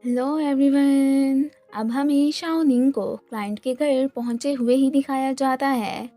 Hello everyone. अब हमें शाओनिंग को क्लाइंट के घर पहुंचे हुए ही दिखाया जाता है।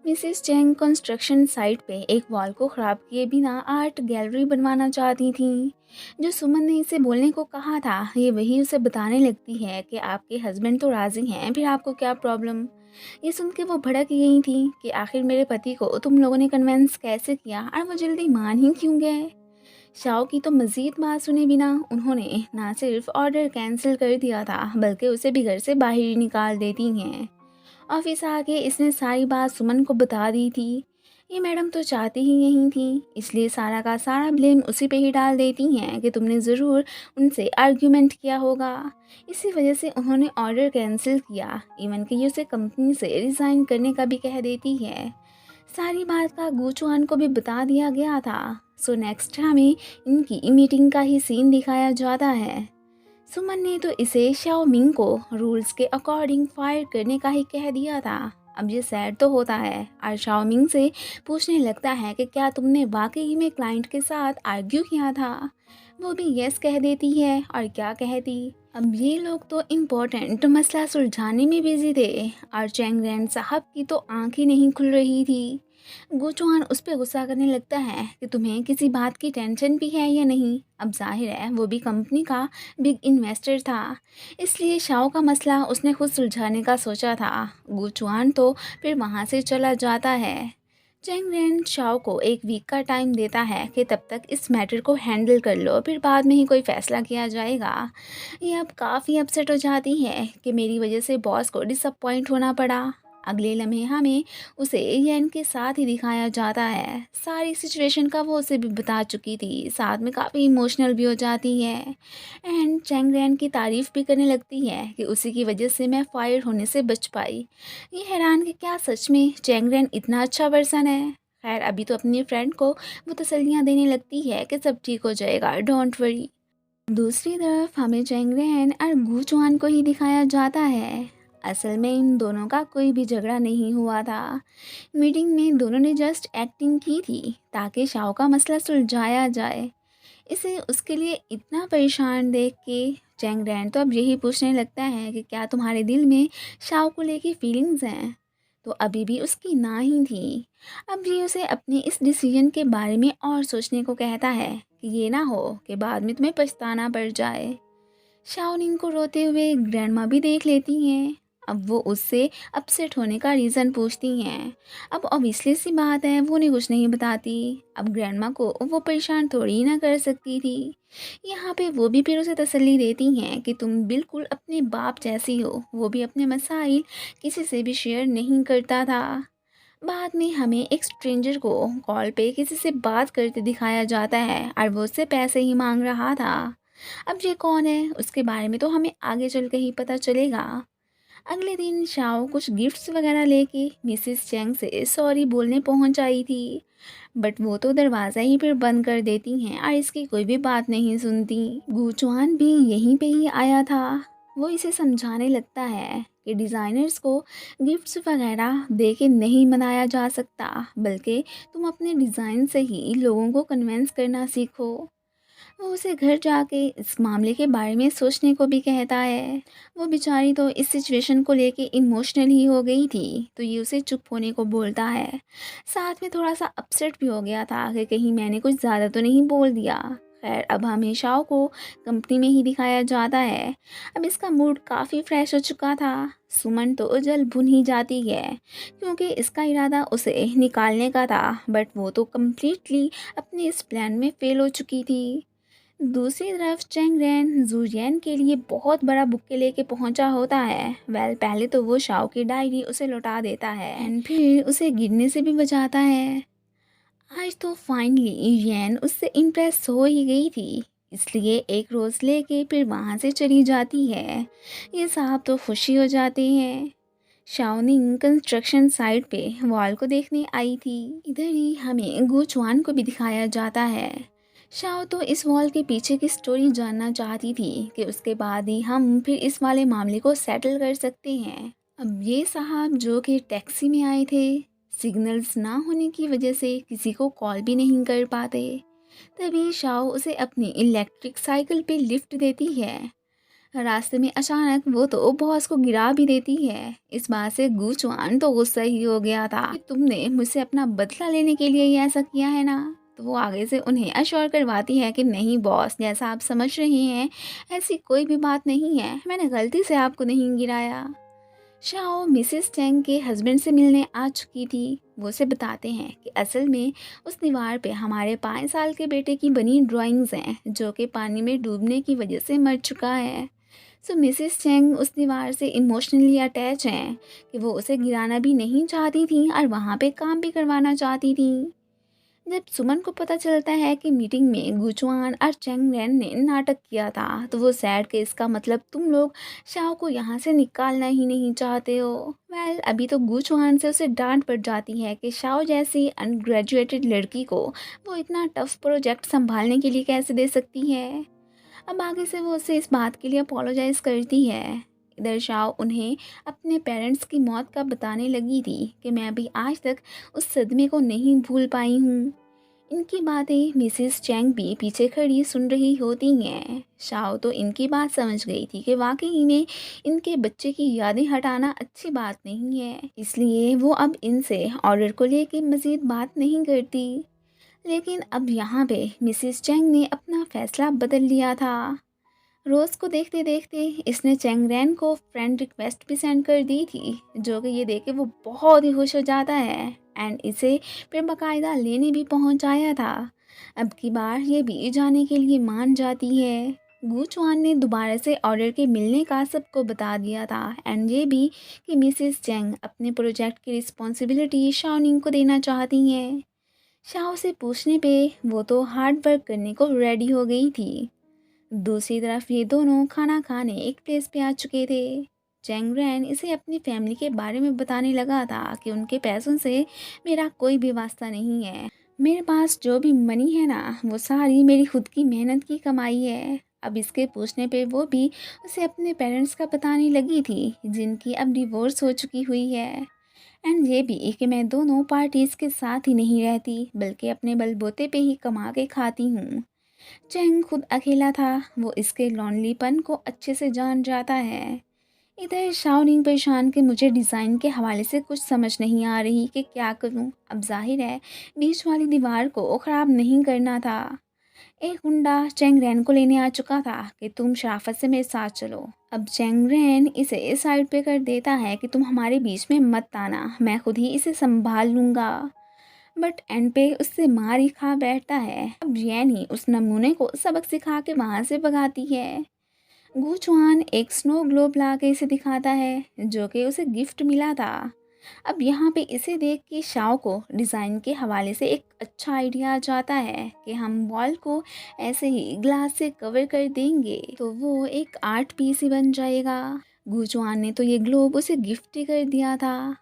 मिसेस चेंग कंस्ट्रक्शन साइट पे एक वॉल को ख़राब किए बिना आर्ट गैलरी बनवाना चाहती थी। जो सुमन ने इसे बोलने को कहा था, ये वही उसे बताने लगती है कि आपके हस्बैंड तो राज़ी हैं, फिर आपको क्या प्रॉब्लम। ये सुन के वो भड़क गई थी कि आखिर मेरे पति को तुम लोगों ने कन्विंस कैसे किया और वो जल्दी मान ही क्यों गए। शाओ की तो मज़ीद बात सुने बिना उन्होंने ना सिर्फ ऑर्डर कैंसिल कर दिया था, बल्कि उसे भी घर से बाहर ही निकाल देती हैं। ऑफिस आके इसने सारी बात सुमन को बता दी थी। ये मैडम तो चाहती ही यही थी, इसलिए सारा का सारा ब्लेम उसी पे ही डाल देती हैं कि तुमने ज़रूर उनसे आर्ग्यूमेंट किया होगा। इसी वजह से उन्होंने ऑर्डर कैंसिल किया। इवन कि ये उसे कंपनी से रिज़ाइन करने का भी कह देती है। सारी बात का गूचुआन को भी बता दिया गया था। सो नेक्स्ट हमें इनकी मीटिंग का ही सीन दिखाया जाता है। सुमन ने तो इसे शाओमिंग को रूल्स के अकॉर्डिंग फायर करने का ही कह दिया था। अब ये सैड तो होता है और शाओमिंग से पूछने लगता है कि क्या तुमने वाकई में क्लाइंट के साथ आर्ग्यू किया था। वो भी यस कह देती है और क्या कहती। अब ये लोग तो इम्पोर्टेंट मसला सुलझाने में बिजी थे और चैंग साहब की तो आंख ही नहीं खुल रही थी। गुचुआन उस पर गुस्सा करने लगता है कि तुम्हें किसी बात की टेंशन भी है या नहीं। अब जाहिर है वो भी कंपनी का बिग इन्वेस्टर था, इसलिए शाओ का मसला उसने खुद सुलझाने का सोचा था। गुचुआन तो फिर वहाँ से चला जाता है। चैंग रेन शाओ को एक वीक का टाइम देता है कि तब तक इस मैटर को हैंडल कर लो, फिर बाद में ही कोई फ़ैसला किया जाएगा। ये अब काफ़ी अपसेट हो जाती है कि मेरी वजह से बॉस को डिसअपॉइंट होना पड़ा। अगले लम्हे हमें उसे येन के साथ ही दिखाया जाता है। सारी सिचुएशन का वो उसे भी बता चुकी थी, साथ में काफ़ी इमोशनल भी हो जाती है एंड चैंग रैन की तारीफ़ भी करने लगती है कि उसी की वजह से मैं फायर होने से बच पाई। ये हैरान कि क्या सच में चैंग रैन इतना अच्छा पर्सन है। खैर अभी तो अपनी फ्रेंड को वो तसल्लियाँ देने लगती है कि सब ठीक हो जाएगा, डोंट वरी। दूसरी तरफ हमें चैंग रैन और गू चुआन को ही दिखाया जाता है। असल में इन दोनों का कोई भी झगड़ा नहीं हुआ था। मीटिंग में दोनों ने जस्ट एक्टिंग की थी ताकि शाओ का मसला सुलझाया जाए। इसे उसके लिए इतना परेशान देख के चैंग रैन तो अब यही पूछने लगता है कि क्या तुम्हारे दिल में शाओ को लेके फीलिंग्स हैं। तो अभी भी उसकी ना ही थी। अब ये उसे अपने इस डिसीजन के बारे में और सोचने को कहता है कि ये ना हो कि बाद में तुम्हें पछताना पड़ जाए। शाओनिंग को रोते हुए ग्रैंडमा भी देख लेती हैं। अब वो उससे अपसेट होने का रीज़न पूछती हैं। अब ऑब्वियसली सी बात है, वो उन्हें कुछ नहीं बताती। अब ग्रैंडमा को वो परेशान थोड़ी ना कर सकती थी। यहाँ पे वो भी फिर उसे तसल्ली देती हैं कि तुम बिल्कुल अपने बाप जैसी हो। वो भी अपने मसाइल किसी से भी शेयर नहीं करता था। बाद में हमें एक स्ट्रेंजर को कॉल पे किसी से बात करते दिखाया जाता है और वो उससे पैसे ही मांग रहा था। अब ये कौन है उसके बारे में तो हमें आगे चल के ही पता चलेगा। अगले दिन शाओ कुछ गिफ्ट्स वगैरह लेके मिसेस चैंग से सॉरी बोलने पहुंच आई थी, बट वो तो दरवाज़ा ही फिर बंद कर देती हैं और इसकी कोई भी बात नहीं सुनती। गुचुआन भी यहीं पे ही आया था। वो इसे समझाने लगता है कि डिज़ाइनर्स को गिफ्ट्स वगैरह दे के नहीं मनाया जा सकता, बल्कि तुम अपने डिज़ाइन से ही लोगों को कन्विंस करना सीखो। वो उसे घर जाके इस मामले के बारे में सोचने को भी कहता है। वो बेचारी तो इस सिचुएशन को लेके इमोशनल ही हो गई थी, तो ये उसे चुप होने को बोलता है। साथ में थोड़ा सा अपसेट भी हो गया था कि कहीं मैंने कुछ ज़्यादा तो नहीं बोल दिया। खैर अब हमें शाओ को कंपनी में ही दिखाया जाता है। अब इसका मूड काफ़ी फ्रेश हो चुका था। सुमन तो जल भुन ही जाती है क्योंकि इसका इरादा उसे निकालने का था, बट वो तो कम्प्लीटली अपने इस प्लान में फेल हो चुकी थी। दूसरी तरफ चैंग रैन जूरियन के लिए बहुत बड़ा बुक्के लेके पहुंचा होता है। पहले तो वो शाओ की डायरी उसे लौटा देता है एंड फिर उसे गिरने से भी बचाता है। आज तो फाइनली यैन उससे इम्प्रेस हो ही गई थी, इसलिए एक रोज़ लेके फिर वहाँ से चली जाती है। ये साहब तो खुशी हो जाते हैं। शाओनिंग कंस्ट्रक्शन साइट पे वॉल को देखने आई थी। इधर ही हमें गुचुआन को भी दिखाया जाता है। शाओ तो इस वॉल के पीछे की स्टोरी जानना चाहती थी कि उसके बाद ही हम फिर इस वाले मामले को सेटल कर सकते हैं। अब ये साहब जो कि टैक्सी में आए थे, सिग्नल्स ना होने की वजह से किसी को कॉल भी नहीं कर पाते। तभी शाओ उसे अपनी इलेक्ट्रिक साइकिल पे लिफ्ट देती है। रास्ते में अचानक वो तो बॉस को गिरा भी देती है। इस बात से गूचवान तो गुस्सा ही हो गया था कि तुमने मुझसे अपना बदला लेने के लिए ही ऐसा किया है ना। तो वो आगे से उन्हें अश्योर करवाती है कि नहीं बॉस, जैसा आप समझ रहे हैं ऐसी कोई भी बात नहीं है, मैंने गलती से आपको नहीं गिराया। शाओ मिसेस चैंग के हस्बैंड से मिलने आ चुकी थी। वो उसे बताते हैं कि असल में उस दीवार पे हमारे 5 साल के बेटे की बनी ड्राइंग्स हैं जो कि पानी में डूबने की वजह से मर चुका है। सो मिसेस चैंग उस दीवार से इमोशनली अटैच हैं कि वो उसे गिराना भी नहीं चाहती थी और वहाँ पे काम भी करवाना चाहती थी। जब सुमन को पता चलता है कि मीटिंग में गुचुआन और चैंग रेन ने नाटक किया था तो वो सैड कि इसका मतलब तुम लोग शाओ को यहाँ से निकालना ही नहीं चाहते हो। अभी तो गुचुआन से उसे डांट पड़ जाती है कि शाओ जैसी अनग्रेजुएटेड लड़की को वो इतना टफ प्रोजेक्ट संभालने के लिए कैसे दे सकती है। अब आगे से वो उसे इस बात के लिए अपोलोजाइज़ करती है। इधर शाओ उन्हें अपने पेरेंट्स की मौत का बताने लगी थी कि मैं अभी आज तक उस सदमे को नहीं भूल पाई हूँ। इनकी बातें मिसेस चैंग भी पीछे खड़ी सुन रही होती हैं। शाओ तो इनकी बात समझ गई थी कि वाकई में इनके बच्चे की यादें हटाना अच्छी बात नहीं है, इसलिए वो अब इनसे ऑर्डर को लेकर मज़ीद बात नहीं करती। लेकिन अब यहाँ पे मिसेस चैंग ने अपना फैसला बदल लिया था। रोज़ को देखते देखते इसने चैंग रैन को फ्रेंड रिक्वेस्ट भी सेंड कर दी थी, जो कि ये देख के वो बहुत ही खुश हो जाता है एंड इसे फिर बाकायदा लेने भी पहुंच आया था। अब की बार ये भी जाने के लिए मान जाती है। गुचुआन ने दोबारा से ऑर्डर के मिलने का सबको बता दिया था एंड ये भी कि मिसेस चैंग अपने प्रोजेक्ट की रिस्पॉन्सिबिलिटी शाओनिंग को देना चाहती हैं। शाओ से पूछने पे वो तो हार्ड वर्क करने को रेडी हो गई थी। दूसरी तरफ ये दोनों खाना खाने एक प्लेस पे आ चुके थे। चैंग रैन इसे अपनी फैमिली के बारे में बताने लगा था कि उनके पैसों से मेरा कोई भी वास्ता नहीं है। मेरे पास जो भी मनी है ना वो सारी मेरी खुद की मेहनत की कमाई है। अब इसके पूछने पे वो भी उसे अपने पेरेंट्स का बताने लगी थी जिनकी अब डिवोर्स हो चुकी हुई है। एंड ये भी कि मैं दोनों पार्टीज़ के साथ ही नहीं रहती बल्कि अपने बलबूते पे ही कमा के खाती हूँ। चैंग खुद अकेला था, वो इसके लॉनलीपन को अच्छे से जान जाता है। इधर शाओनिंग परेशान कि मुझे डिज़ाइन के हवाले से कुछ समझ नहीं आ रही कि क्या करूं। अब जाहिर है बीच वाली दीवार को ख़राब नहीं करना था। एक गुंडा चैंग रैन को लेने आ चुका था कि तुम शराफत से मेरे साथ चलो। अब चैंग रैन इसे साइड पे कर देता है कि तुम हमारे बीच में मत आना, मैं खुद ही इसे संभाल लूँगा। बट एंड पे उससे मार ही खा बैठता है। अब जैन ही उस नमूने को सबक सिखा के वहाँ से भगाती है। गुचुआन एक स्नो ग्लोब ला के इसे दिखाता है जो कि उसे गिफ्ट मिला था। अब यहाँ पे इसे देख के शाओ को डिज़ाइन के हवाले से एक अच्छा आइडिया आ जाता है कि हम वॉल को ऐसे ही ग्लास से कवर कर देंगे तो वो एक आर्ट पीस ही बन जाएगा। गुचुआन ने तो ये ग्लोब उसे गिफ्ट ही कर दिया था,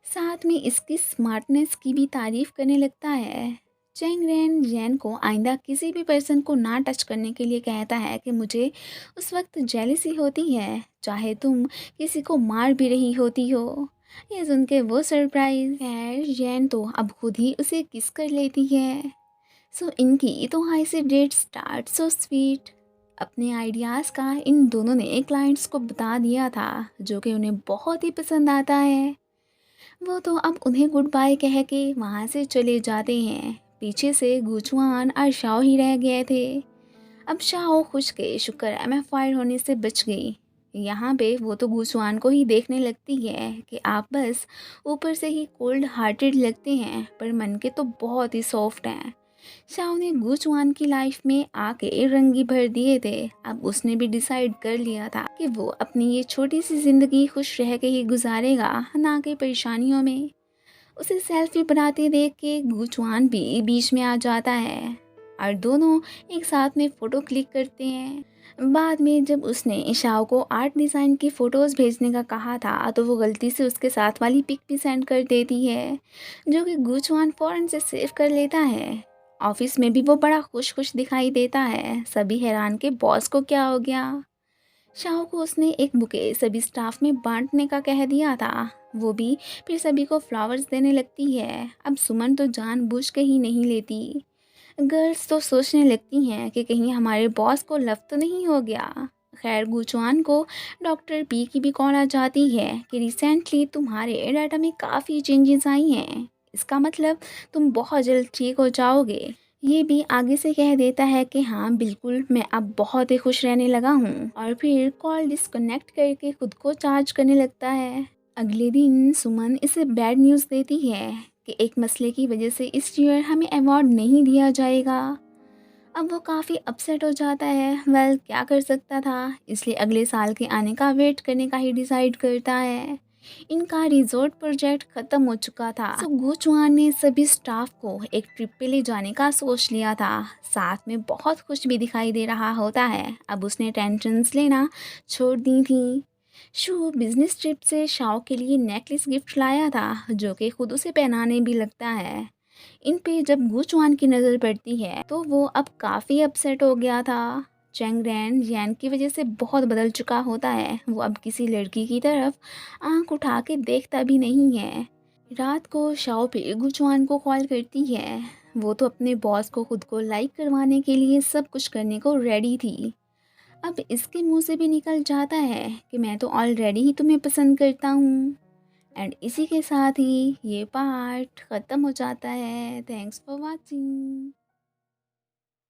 साथ में इसकी स्मार्टनेस की भी तारीफ करने लगता है। चैंग रैन जैन को आइंदा किसी भी पर्सन को ना टच करने के लिए कहता है कि मुझे उस वक्त जेलसी होती है चाहे तुम किसी को मार भी रही होती हो। ये सुन के वो सरप्राइज है जैन तो अब खुद ही उसे किस कर लेती है। सो इनकी तो हाई से डेट स्टार्ट सो स्वीट। अपने आइडियाज़ का इन दोनों ने क्लाइंट्स को बता दिया था जो कि उन्हें बहुत ही पसंद आता है। वो तो अब उन्हें गुड बाय कह के वहाँ से चले जाते हैं। पीछे से गुचुआन और शाओ ही रह गए थे। अब शाओ खुश के शुक्र है मैं फायर होने से बच गई। यहाँ पे वो तो गुचुआन को ही देखने लगती है कि आप बस ऊपर से ही कोल्ड हार्टेड लगते हैं पर मन के तो बहुत ही सॉफ्ट हैं। शाओ ने गुचुआन की लाइफ में आके रंगी भर दिए थे। अब उसने भी डिसाइड कर लिया था कि वो अपनी ये छोटी सी जिंदगी खुश रह के ही गुजारेगा, ना कि परेशानियों में। उसे सेल्फी बनाते देख के गुचुआन भी बीच में आ जाता है और दोनों एक साथ में फ़ोटो क्लिक करते हैं। बाद में जब उसने शाओ को आर्ट डिज़ाइन की फ़ोटोज़ भेजने का कहा था तो वो गलती से उसके साथ वाली पिक भी सेंड कर देती है जो कि गुचुआन फ़ौरन से सेव कर लेता है। ऑफिस में भी वो बड़ा खुश खुश दिखाई देता है। सभी हैरान के बॉस को क्या हो गया। शाओ को उसने एक बुके सभी स्टाफ में बांटने का कह दिया था, वो भी फिर सभी को फ्लावर्स देने लगती है। अब सुमन तो जानबूझ के ही नहीं लेती। गर्ल्स तो सोचने लगती हैं कि कहीं हमारे बॉस को लव तो नहीं हो गया। खैर गुचुआन को डॉक्टर पी की भी कॉल आ जाती है कि रिसेंटली तुम्हारे डाटा में काफ़ी चेंजेस आई हैं, इसका मतलब तुम बहुत जल्द ठीक हो जाओगे। ये भी आगे से कह देता है कि हाँ बिल्कुल, मैं अब बहुत ही खुश रहने लगा हूँ, और फिर कॉल डिस्कनेक्ट करके खुद को चार्ज करने लगता है। अगले दिन सुमन इसे बैड न्यूज़ देती है कि एक मसले की वजह से इस ईयर हमें अवार्ड नहीं दिया जाएगा। अब वो काफ़ी अपसेट हो जाता है। वेल क्या कर सकता था, इसलिए अगले साल के आने का वेट करने का ही डिसाइड करता है। इनका रिजॉर्ट प्रोजेक्ट ख़त्म हो चुका था, सो गुचुआन ने सभी स्टाफ को एक ट्रिप पे ले जाने का सोच लिया था। साथ में बहुत खुश भी दिखाई दे रहा होता है। अब उसने टेंशन्स लेना छोड़ दी थी। शू बिजनेस ट्रिप से शाओ के लिए नेकलेस गिफ्ट लाया था, जो कि खुद उसे पहनाने भी लगता है। इन पे जब गुचुआन की नज़र पड़ती है तो वो अब काफ़ी अपसेट हो गया था। चैंग रैन की वजह से बहुत बदल चुका होता है। वो अब किसी लड़की की तरफ आंख उठा के देखता भी नहीं है। रात को शाओ पे गुचुआन को कॉल करती है। वो तो अपने बॉस को खुद को लाइक करवाने के लिए सब कुछ करने को रेडी थी। अब इसके मुंह से भी निकल जाता है कि मैं तो ऑलरेडी ही तुम्हें पसंद करता हूँ। एंड इसी के साथ ही ये पार्ट ख़त्म हो जाता है। Thanks for watching.